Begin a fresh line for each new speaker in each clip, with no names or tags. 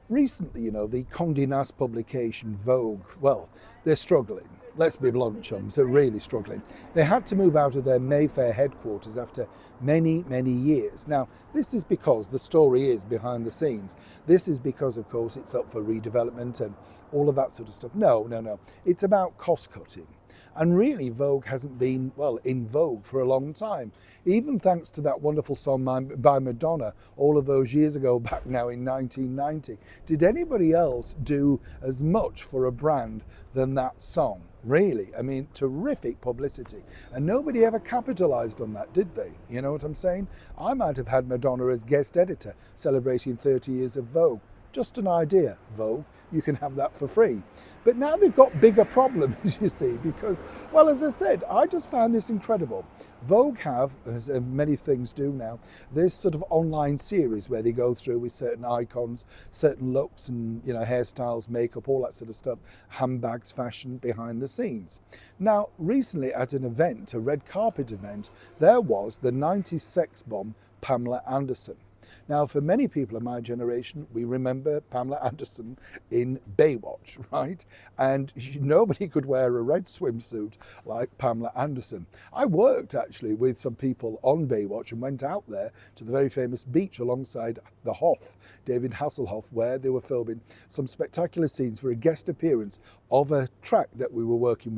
recently, the Condé Nast publication Vogue, well, they're struggling. Let's be blunt, chums, they're really struggling. They had to move out of their Mayfair headquarters after many, many years. Now, this is because the story is behind the scenes. This is because, of course, it's up for redevelopment and all of that sort of stuff. No. It's about cost cutting. And really, Vogue hasn't been, well, in vogue for a long time. Even thanks to that wonderful song by Madonna all of those years ago, back now in 1990. Did anybody else do as much for a brand than that song? Really? I mean, terrific publicity. And nobody ever capitalized on that, did they? You know what I'm saying? I might have had Madonna as guest editor celebrating 30 years of Vogue. Just an idea, Vogue. You can have that for free. But now they've got bigger problems, you see, because, well, as I said, I just found this incredible. Vogue have, as many things do now, this sort of online series where they go through with certain icons, certain looks and, hairstyles, makeup, all that sort of stuff, handbags, fashion, behind the scenes. Now, recently at an event, a red carpet event, there was the 90s sex bomb, Pamela Anderson. Now, for many people of my generation, we remember Pamela Anderson in Baywatch, right? And nobody could wear a red swimsuit like Pamela Anderson. I worked actually with some people on Baywatch and went out there to the very famous beach alongside the Hoff, David Hasselhoff, where they were filming some spectacular scenes for a guest appearance of a track that we were working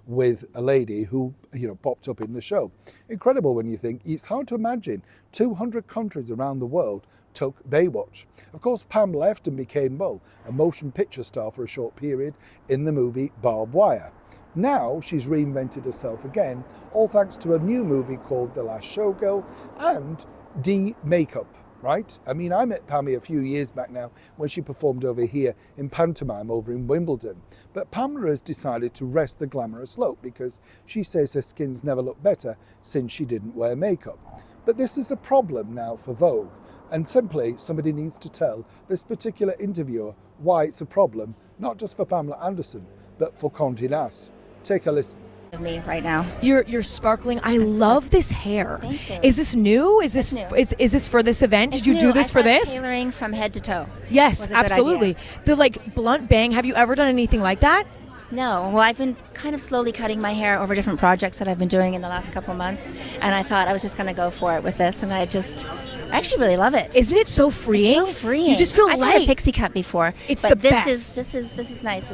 with a lady who, popped up in the show. Incredible when you think, it's hard to imagine 200 countries around the world took Baywatch. Of course, Pam left and became, well, a motion picture star for a short period in the movie Barbed Wire. Now she's reinvented herself again, all thanks to a new movie called The Last Showgirl and de-makeup. Right? I mean, I met Pammy a few years back now when she performed over here in pantomime over in Wimbledon. But Pamela has decided to rest the glamorous look because she says her skin's never looked better since she didn't wear makeup. But this is a problem now for Vogue. And simply, somebody needs to tell this particular interviewer why it's a problem, not just for Pamela Anderson, but for Condé Nast. Take a listen.
Me right now.
You're sparkling. I love this hair.
Thank you.
Is this new? Is this
new.
Is this for this event? Did you do this
I
for
thought
this?
Tailoring from head to toe.
Yes,
was a good
absolutely.
idea.
The blunt bang. Have you ever done anything like that?
No, well, I've been kind of slowly cutting my hair over different projects that I've been doing in the last couple months, and I thought I was just going to go for it with this, and I actually really love it.
Isn't it so freeing?
It's so freeing.
You just feel
I've
light.
had a pixie cut before.
It's
but
the
this
best.
This is nice.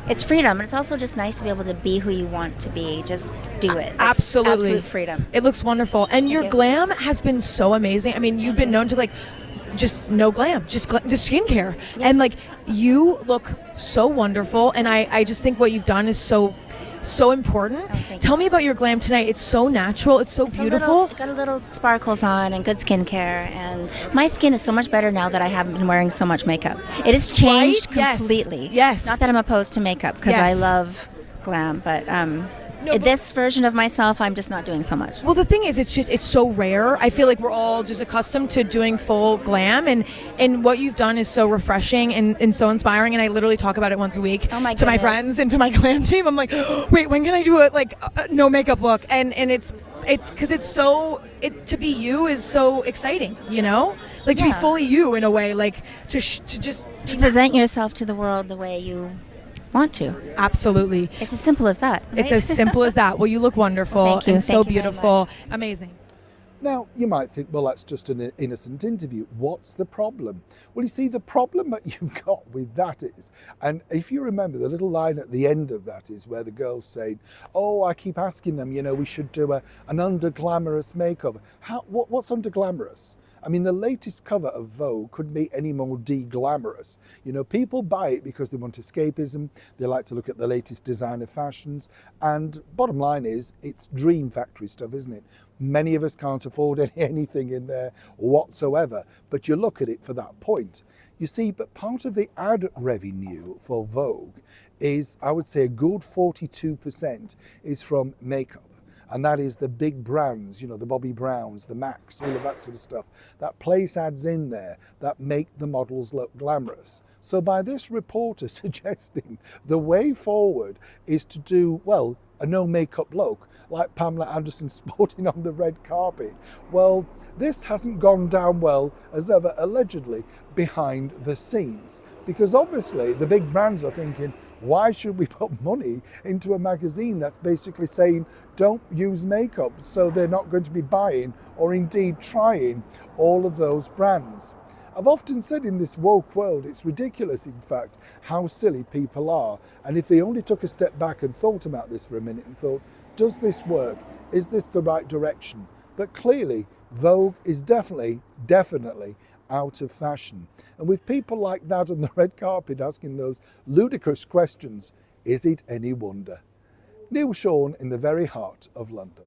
It's freedom, and it's also just nice to be able to be who you want to be. Just do it.
Absolutely.
Absolute freedom.
It looks wonderful, and your
you.
glam has been so amazing. I mean, you've been known to just no glam, just skincare, and you look so wonderful. And I just think what you've done is so important.
Thank
Tell
you.
me about your glam tonight. It's so natural. It's so beautiful.
Got a little sparkles on and good skincare, and my skin is so much better now that I haven't been wearing so much makeup. It has changed
Right? Yes.
completely.
Yes.
Not that I'm opposed to makeup because I
Yes.
love glam, but
No, but-
this version of myself, I'm just not doing so much.
Well, the thing is, it's so rare. I feel like we're all just accustomed to doing full glam, and what you've done is so refreshing and so inspiring. And I literally talk about it once a week
Oh my
to my
goodness.
friends and to my glam team. I'm like, wait, when can I do a no makeup look? And it's because it's so to be you is so exciting, to be
Yeah.
fully you in a way, to just
To present yourself to the world the way you want to.
absolutely.
It's as simple as that.
It's
right?
as simple as that. Well, you look wonderful
Thank you.
and so
Thank you very
beautiful,
much.
amazing.
Now, you might think, well, that's just an innocent interview. What's the problem? Well, you see, the problem that you've got with that is, and if you remember, the little line at the end of that is where the girl's saying, oh, I keep asking them, we should do an under-glamorous makeover. What's under-glamorous? I mean, the latest cover of Vogue couldn't be any more de-glamorous. People buy it because they want escapism. They like to look at the latest designer fashions. And bottom line is, it's dream factory stuff, isn't it? Many of us can't afford anything in there whatsoever. But you look at it for that point. You see, but part of the ad revenue for Vogue is, I would say, a good 42% is from makeup. And that is the big brands, the Bobbi Browns, the Macs, all of that sort of stuff, that place ads in there that make the models look glamorous. So by this reporter suggesting the way forward is to do, well, a no makeup look like Pamela Anderson sporting on the red carpet. Well, this hasn't gone down well as ever, allegedly, behind the scenes. Because obviously the big brands are thinking, why should we put money into a magazine that's basically saying don't use makeup? So they're not going to be buying or indeed trying all of those brands. I've often said in this woke world, it's ridiculous, in fact, how silly people are. And if they only took a step back and thought about this for a minute and thought, does this work? Is this the right direction? But clearly, Vogue is definitely out of fashion. And with people like that on the red carpet asking those ludicrous questions, is it any wonder? Neil Sean in the very heart of London.